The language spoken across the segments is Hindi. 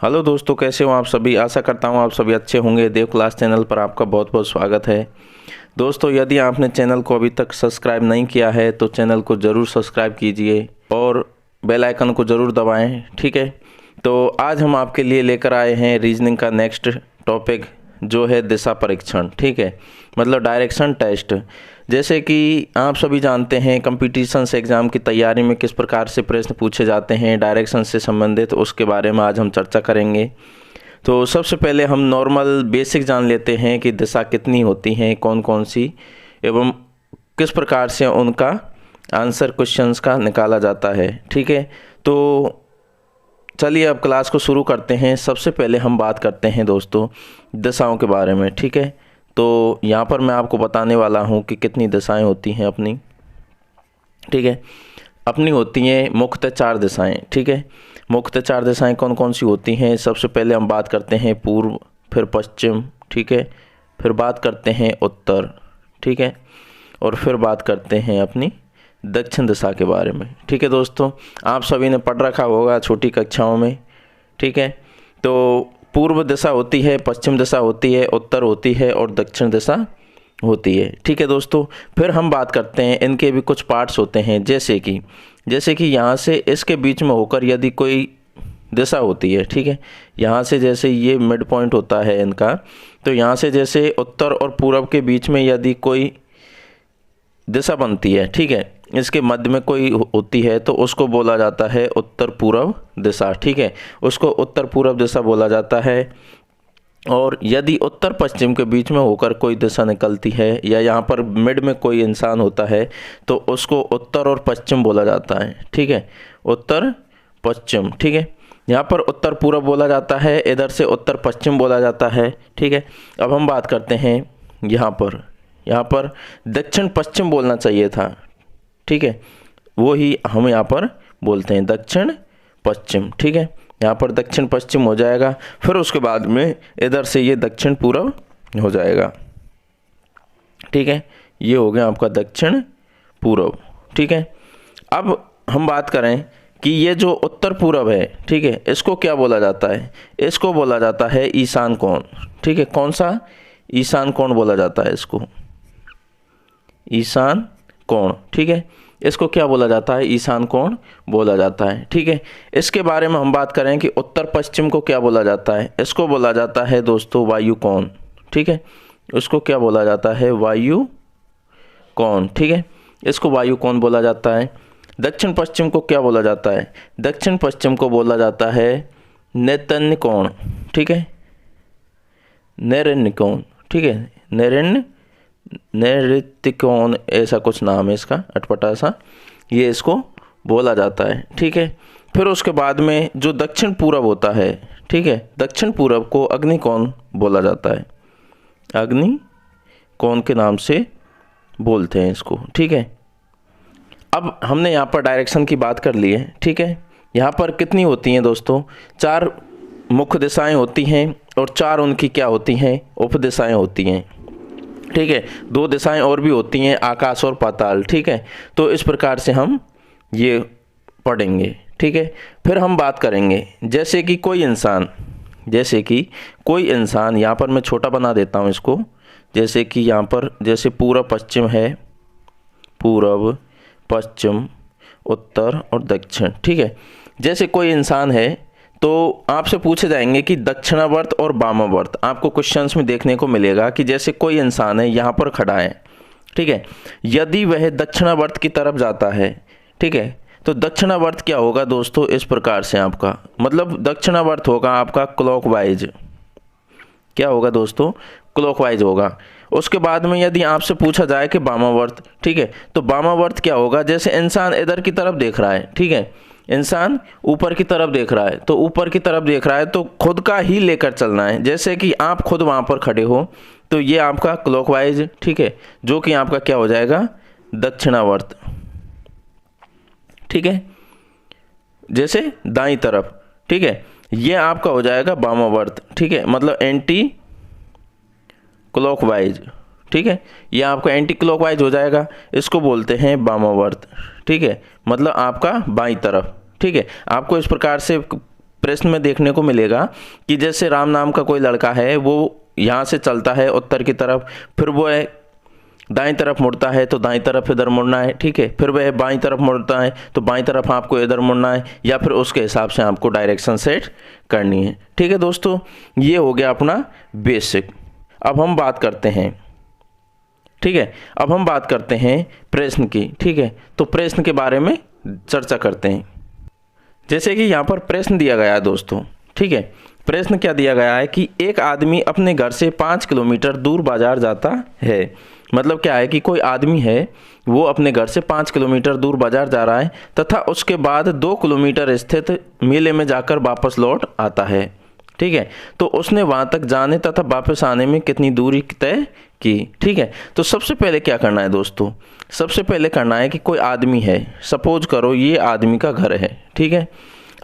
हेलो दोस्तों, कैसे हो आप सभी। आशा करता हूँ आप सभी अच्छे होंगे। देव क्लास चैनल पर आपका बहुत बहुत स्वागत है। दोस्तों, यदि आपने चैनल को अभी तक सब्सक्राइब नहीं किया है तो चैनल को ज़रूर सब्सक्राइब कीजिए और बेल आइकन को ज़रूर दबाएं। ठीक है, तो आज हम आपके लिए लेकर आए हैं रीजनिंग का नेक्स्ट टॉपिक, जो है दिशा परीक्षण। ठीक है, मतलब डायरेक्शन टेस्ट। जैसे कि आप सभी जानते हैं, कंपटीशन्स एग्ज़ाम की तैयारी में किस प्रकार से प्रश्न पूछे जाते हैं डायरेक्शन से संबंधित, उसके बारे में आज हम चर्चा करेंगे। तो सबसे पहले हम नॉर्मल बेसिक जान लेते हैं कि दिशा कितनी होती हैं, कौन कौन सी, एवं किस प्रकार से उनका आंसर क्वेश्चंस का निकाला जाता है। ठीक है, तो चलिए अब क्लास को शुरू करते हैं। सबसे पहले हम बात करते हैं दोस्तों दिशाओं के बारे में। ठीक है, तो यहाँ पर मैं आपको बताने वाला हूँ कि कितनी दिशाएं होती हैं अपनी। ठीक है, अपनी होती हैं मुख्यतः 4 दिशाएं। ठीक है, मुख्यतः 4 दिशाएं कौन कौन सी होती हैं। सबसे पहले हम बात करते हैं पूर्व, फिर पश्चिम। ठीक है, फिर बात करते हैं उत्तर। ठीक है, और फिर बात करते हैं अपनी दक्षिण दिशा के बारे में। ठीक है दोस्तों, आप सभी ने पढ़ रखा होगा छोटी कक्षाओं में। ठीक है, तो पूर्व दिशा होती है, पश्चिम दिशा होती है, उत्तर होती है और दक्षिण दिशा होती है। ठीक है दोस्तों, फिर हम बात करते हैं इनके भी कुछ पार्ट्स होते हैं। जैसे कि यहाँ से इसके बीच में होकर यदि कोई दिशा होती है। ठीक है, यहाँ से जैसे ये मिड पॉइंट होता है इनका, तो यहाँ से जैसे उत्तर और पूर्व के बीच में यदि कोई दिशा बनती है, ठीक है, इसके मध्य में कोई होती है तो उसको बोला जाता है उत्तर पूर्व दिशा। ठीक है, उसको उत्तर पूर्व दिशा बोला जाता है। और यदि उत्तर पश्चिम के बीच में होकर कोई दिशा निकलती है या यहाँ पर मिड में कोई इंसान होता है तो उसको उत्तर और पश्चिम बोला जाता है। ठीक है, उत्तर पश्चिम। ठीक है, यहाँ पर उत्तर पूर्व बोला जाता है, इधर से उत्तर पश्चिम बोला जाता है। ठीक है, अब हम बात करते हैं यहाँ पर दक्षिण पश्चिम बोलना चाहिए था। ठीक है, वो ही हम यहाँ पर बोलते हैं दक्षिण पश्चिम। ठीक है, यहाँ पर दक्षिण पश्चिम हो जाएगा, फिर उसके बाद में इधर से ये दक्षिण पूर्व हो जाएगा। ठीक है, ये हो गया आपका दक्षिण पूर्व। ठीक है, अब हम बात करें कि ये जो उत्तर पूर्व है, ठीक है, इसको क्या बोला जाता है। इसको बोला जाता है ईशान कोण। ठीक है, कौन सा? ईशान कोण बोला जाता है इसको, ईशान कोण। ठीक है, इसको क्या बोला जाता है? ईशान कोण बोला जाता है। ठीक है, इसके बारे में हम बात करें कि उत्तर पश्चिम को क्या बोला जाता है। इसको बोला जाता है दोस्तों वायु कोण। ठीक है, इसको क्या बोला जाता है? वायु कोण। ठीक है, इसको वायु कोण बोला जाता है। दक्षिण पश्चिम को क्या बोला जाता है? दक्षिण पश्चिम को बोला जाता है नैर्ऋत्य कोण। ठीक है, नैर्ऋत्य कोण। ठीक है, नैर्ऋत्य कोण, ऐसा कुछ नाम है इसका, अटपटा सा, ये इसको बोला जाता है। ठीक है, फिर उसके बाद में जो दक्षिण पूर्व होता है, ठीक है, दक्षिण पूर्व को अग्नि कोण बोला जाता है, अग्नि कोण के नाम से बोलते हैं इसको। ठीक है, अब हमने यहाँ पर डायरेक्शन की बात कर ली है। ठीक है, यहाँ पर कितनी होती हैं दोस्तों? 4 मुख्य दिशाएं होती हैं और 4 उनकी क्या होती हैं? उप दिशाएं होती हैं। ठीक है, 2 दिशाएं और भी होती हैं, आकाश और पाताल। ठीक है, तो इस प्रकार से हम ये पढ़ेंगे। ठीक है, फिर हम बात करेंगे जैसे कि कोई इंसान, यहाँ पर मैं छोटा बना देता हूँ इसको। जैसे कि यहाँ पर जैसे पूर्व पश्चिम है, पूर्व पश्चिम उत्तर और दक्षिण। ठीक है, जैसे कोई इंसान है तो आपसे पूछे जाएंगे कि दक्षिणावर्त और वामावर्त। आपको क्वेश्चंस में देखने को मिलेगा कि जैसे कोई इंसान है यहाँ पर खड़ा है, ठीक है, यदि वह दक्षिणावर्त की तरफ जाता है, ठीक है, तो दक्षिणावर्त क्या होगा दोस्तों? इस प्रकार से आपका मतलब दक्षिणावर्त होगा आपका क्लॉकवाइज। क्या होगा दोस्तों? क्लॉकवाइज होगा। उसके बाद में यदि आपसे पूछा जाए कि वामावर्त, ठीक है, तो वामावर्त क्या होगा? जैसे इंसान इधर की तरफ देख रहा है, ठीक है, इंसान ऊपर की तरफ देख रहा है, तो ऊपर की तरफ देख रहा है तो खुद का ही लेकर चलना है। जैसे कि आप खुद वहाँ पर खड़े हो तो ये आपका क्लॉकवाइज, ठीक है, जो कि आपका क्या हो जाएगा? दक्षिणावर्त। ठीक है, जैसे दाईं तरफ, ठीक है, ये आपका हो जाएगा वामावर्त। ठीक है, मतलब एंटी क्लॉकवाइज। ठीक है, ये आपका एंटी क्लॉकवाइज हो जाएगा, इसको बोलते हैं वामावर्त। ठीक है, मतलब आपका बाईं तरफ। ठीक है, आपको इस प्रकार से प्रश्न में देखने को मिलेगा कि जैसे राम नाम का कोई लड़का है, वो यहाँ से चलता है उत्तर की तरफ, फिर वो है दाईं तरफ मुड़ता है तो दाईं तरफ इधर मुड़ना है, ठीक है, फिर वह बाईं तरफ मुड़ता है तो बाईं तरफ आपको इधर मुड़ना है, या फिर उसके हिसाब से आपको डायरेक्शन सेट करनी है। ठीक है दोस्तों, ये हो गया अपना बेसिक। अब हम बात करते हैं, ठीक है, अब हम बात करते हैं प्रश्न की। ठीक है, तो प्रश्न के बारे में चर्चा करते हैं। जैसे कि यहाँ पर प्रश्न दिया गया है दोस्तों, ठीक है, प्रश्न क्या दिया गया है कि एक आदमी अपने घर से 5 किलोमीटर दूर बाजार जाता है। मतलब क्या है कि कोई आदमी है, वो अपने घर से 5 किलोमीटर दूर बाजार जा रहा है तथा उसके बाद 2 किलोमीटर स्थित मेले में जाकर वापस लौट आता है। ठीक है, तो उसने वहाँ तक जाने तथा वापस आने में कितनी दूरी तय की। ठीक है, तो सबसे पहले क्या करना है दोस्तों, सबसे पहले करना है कि कोई आदमी है, सपोज करो ये आदमी का घर है। ठीक है,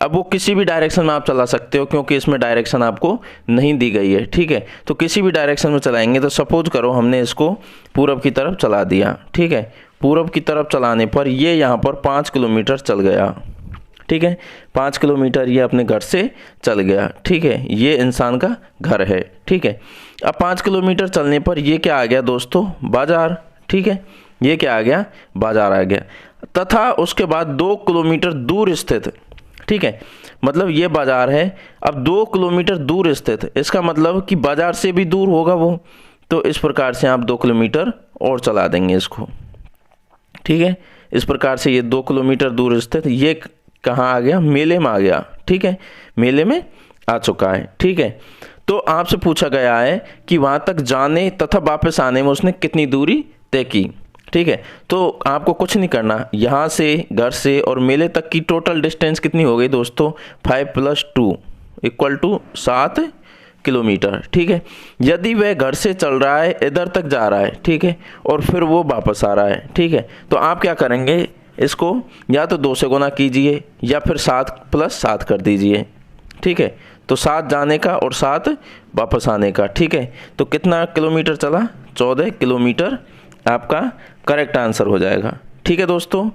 अब वो किसी भी डायरेक्शन में आप चला सकते हो क्योंकि इसमें डायरेक्शन आपको नहीं दी गई है। ठीक है, तो किसी भी डायरेक्शन में चलाएंगे, तो सपोज करो हमने इसको पूरब की तरफ चला दिया। ठीक है, पूरब की तरफ चलाने पर ये यहाँ पर 5 किलोमीटर चल गया। ठीक है, 5 किलोमीटर ये अपने घर से चल गया। ठीक है, ये इंसान का घर है। ठीक है, अब 5 किलोमीटर चलने पर ये क्या आ गया दोस्तों, बाजार। ठीक है, ये क्या आ गया, बाजार आ गया। तथा उसके बाद 2 किलोमीटर दूर स्थित, ठीक है, मतलब ये बाजार है, अब 2 किलोमीटर दूर स्थित, इसका मतलब कि बाजार से भी दूर होगा वो, तो इस प्रकार से आप 2 किलोमीटर और चला देंगे इसको। ठीक है, इस प्रकार से ये 2 किलोमीटर दूर स्थित, ये कहाँ आ गया, मेले में आ गया। ठीक है, मेले में आ चुका है। ठीक है, तो आपसे पूछा गया है कि वहाँ तक जाने तथा वापस आने में उसने कितनी दूरी तय की। ठीक है, तो आपको कुछ नहीं करना, यहाँ से, घर से और मेले तक की टोटल डिस्टेंस कितनी हो गई दोस्तों, 5 + 2 = 7 किलोमीटर। ठीक है, यदि वह घर से चल रहा है, इधर तक जा रहा है, ठीक है, और फिर वो वापस आ रहा है, ठीक है, तो आप क्या करेंगे, इसको या तो 2 से गुना कीजिए या फिर 7 + 7 कर दीजिए। ठीक है, तो 7 जाने का और 7 वापस आने का। ठीक है, तो कितना किलोमीटर चला, 14 किलोमीटर आपका करेक्ट आंसर हो जाएगा। ठीक है दोस्तों,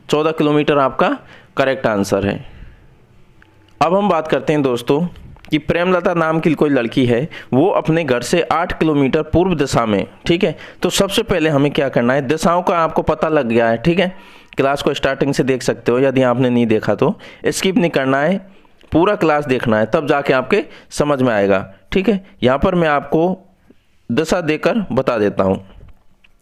14 किलोमीटर आपका करेक्ट आंसर है। अब हम बात करते हैं दोस्तों कि प्रेमलता नाम की कोई लड़की है, वो अपने घर से 8 किलोमीटर पूर्व दिशा में। ठीक है, तो सबसे पहले हमें क्या करना है, दिशाओं का आपको पता लग गया है। ठीक है, क्लास को स्टार्टिंग से देख सकते हो, यदि आपने नहीं देखा तो स्किप नहीं करना है, पूरा क्लास देखना है, तब जाके आपके समझ में आएगा। ठीक है, यहाँ पर मैं आपको दिशा देकर बता देता हूँ।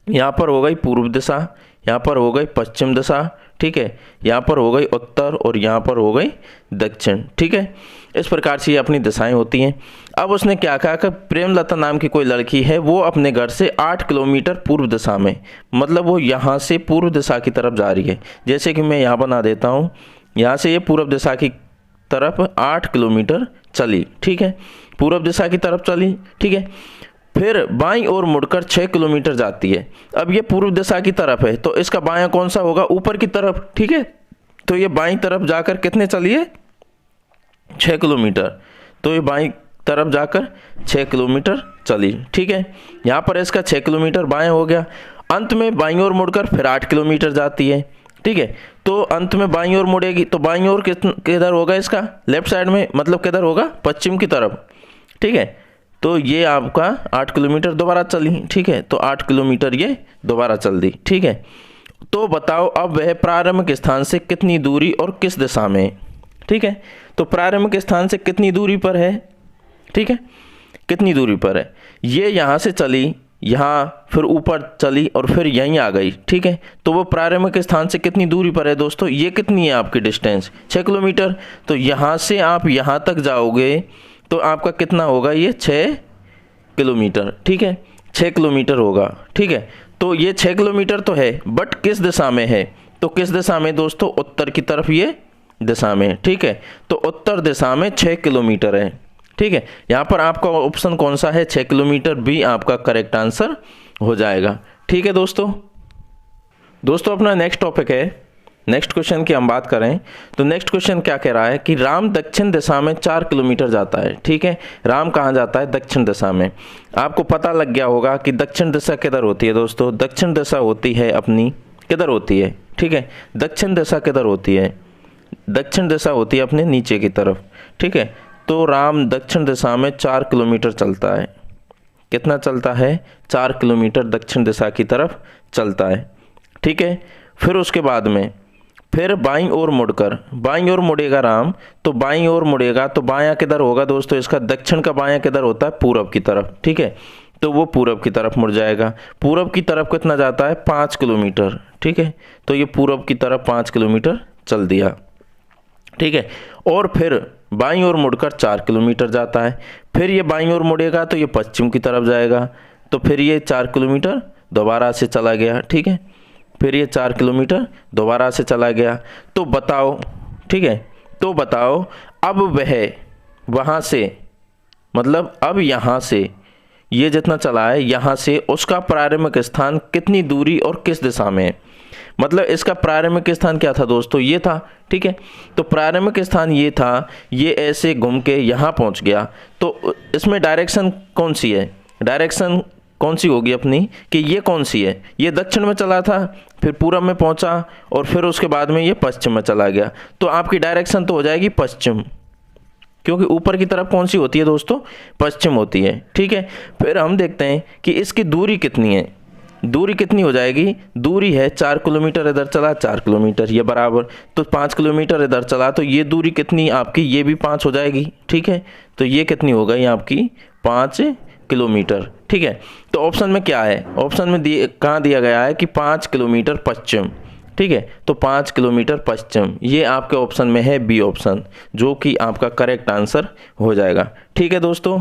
यहाँ पर हो गई पूर्व दिशा, यहाँ पर हो गई पश्चिम दिशा, ठीक है, यहाँ पर हो गई उत्तर और यहाँ पर हो गई दक्षिण। ठीक है, इस प्रकार से ये अपनी दिशाएं होती हैं। अब उसने क्या कहा कि प्रेमलता नाम की कोई लड़की है, वो अपने घर से 8 किलोमीटर पूर्व दिशा में, मतलब वो यहाँ से पूर्व दिशा की तरफ जा रही है। जैसे कि मैं यहाँ बना देता हूँ, यहाँ से ये पूर्व दिशा की तरफ 8 किलोमीटर चली। ठीक है, पूर्व दिशा की तरफ चली। ठीक है, फिर बाईं ओर मुड़कर 6 किलोमीटर जाती है। अब ये पूर्व दिशा की तरफ है, तो इसका बायां कौन सा होगा, ऊपर की तरफ। ठीक है, तो ये बाईं तरफ जाकर कितने चली है, 6 किलोमीटर, तो ये बाईं तरफ जाकर 6 किलोमीटर चली। ठीक है, यहाँ पर इसका 6 किलोमीटर बाएं हो गया। अंत में बाईं ओर मुड़कर फिर 8 किलोमीटर जाती है। ठीक है, तो अंत में बाईं ओर मुड़ेगी, तो बाईं ओर किधर होगा, इसका लेफ्ट साइड में, मतलब किधर होगा, पश्चिम की तरफ। ठीक है, तो ये आपका 8 किलोमीटर दोबारा चली। ठीक है, तो 8 किलोमीटर ये दोबारा चल दी। ठीक है, तो बताओ अब वह प्रारंभिक स्थान से कितनी दूरी और किस दिशा में। ठीक है, तो प्रारंभिक स्थान से कितनी दूरी पर है, ठीक है, कितनी दूरी पर है, ये यहाँ से चली, यहाँ फिर ऊपर चली और फिर यहीं आ गई। ठीक है, तो वो प्रारंभिक स्थान से कितनी दूरी पर है दोस्तों, ये कितनी है आपकी डिस्टेंस, 6 किलोमीटर। तो यहाँ से आप यहाँ तक जाओगे तो आपका कितना होगा, ये 6 किलोमीटर। ठीक है, 6 किलोमीटर होगा। ठीक है, तो ये 6 किलोमीटर तो है, बट किस दिशा में है, तो किस दिशा में दोस्तों, उत्तर की तरफ ये दिशा में। ठीक है, तो उत्तर दिशा में 6 किलोमीटर है। ठीक है, यहाँ पर आपका ऑप्शन कौन सा है, 6 किलोमीटर बी आपका करेक्ट आंसर हो जाएगा। ठीक है दोस्तों, अपना नेक्स्ट टॉपिक है, नेक्स्ट क्वेश्चन की हम बात करें तो नेक्स्ट क्वेश्चन क्या कह रहा है कि राम दक्षिण दिशा में 4 किलोमीटर जाता है। ठीक है, राम कहाँ जाता है, दक्षिण दिशा में। आपको पता लग गया होगा कि दक्षिण दिशा किधर होती है दोस्तों, दक्षिण दिशा होती है अपनी, किधर होती है, ठीक है, दक्षिण दिशा किधर होती है, दक्षिण दिशा होती है अपने नीचे की तरफ। ठीक है। तो राम दक्षिण दिशा में 4 किलोमीटर चलता है। कितना चलता है? 4 किलोमीटर दक्षिण दिशा की तरफ चलता है, ठीक है। फिर उसके बाद में फिर बाईं ओर मुड़कर, बाईं ओर मुड़ेगा राम, तो बाईं ओर मुड़ेगा तो बायां किधर होगा दोस्तों इसका? दक्षिण का बायां किधर होता है? पूरब की तरफ, ठीक है। तो वो पूरब की तरफ मुड़ जाएगा। पूरब की तरफ कितना जाता है? 5 किलोमीटर, ठीक है। तो ये पूरब की तरफ 5 किलोमीटर चल दिया, ठीक है। और फिर बाईं ओर मुड़कर 4 किलोमीटर जाता है। फिर ये बाईं ओर मुड़ेगा तो ये पश्चिम की तरफ जाएगा, तो फिर ये 4 किलोमीटर दोबारा से चला गया, ठीक है। फिर ये 4 किलोमीटर दोबारा से चला गया। तो बताओ, ठीक है, तो बताओ अब वह वहाँ से, मतलब अब यहाँ से ये जितना चला है यहाँ से उसका प्रारंभिक स्थान कितनी दूरी और किस दिशा में है? मतलब इसका प्रारंभिक स्थान क्या था दोस्तों? ये था, ठीक है। तो प्रारंभिक स्थान ये था, ये ऐसे घूम के यहाँ पहुँच गया। तो इसमें डायरेक्शन कौन सी है? डायरेक्शन कौन सी होगी अपनी कि ये कौन सी है? ये दक्षिण में चला था, फिर पूरब में पहुँचा और फिर उसके बाद में ये पश्चिम में चला गया। तो आपकी डायरेक्शन तो हो जाएगी पश्चिम, क्योंकि ऊपर की तरफ कौन सी होती है दोस्तों? पश्चिम होती है, ठीक है। फिर हम देखते हैं कि इसकी दूरी कितनी है। दूरी कितनी हो जाएगी? दूरी है 4 किलोमीटर इधर चला, 4 किलोमीटर ये बराबर, तो 5 किलोमीटर इधर चला, तो ये दूरी कितनी आपकी? ये भी 5 हो जाएगी, ठीक है। तो ये कितनी हो गई आपकी? 5 किलोमीटर, ठीक है। तो ऑप्शन में क्या है? ऑप्शन में कहाँ दिया गया है कि 5 किलोमीटर पश्चिम, ठीक है। तो 5 किलोमीटर पश्चिम, ये आपके ऑप्शन में है बी ऑप्शन, जो कि आपका करेक्ट आंसर हो जाएगा, ठीक है दोस्तों।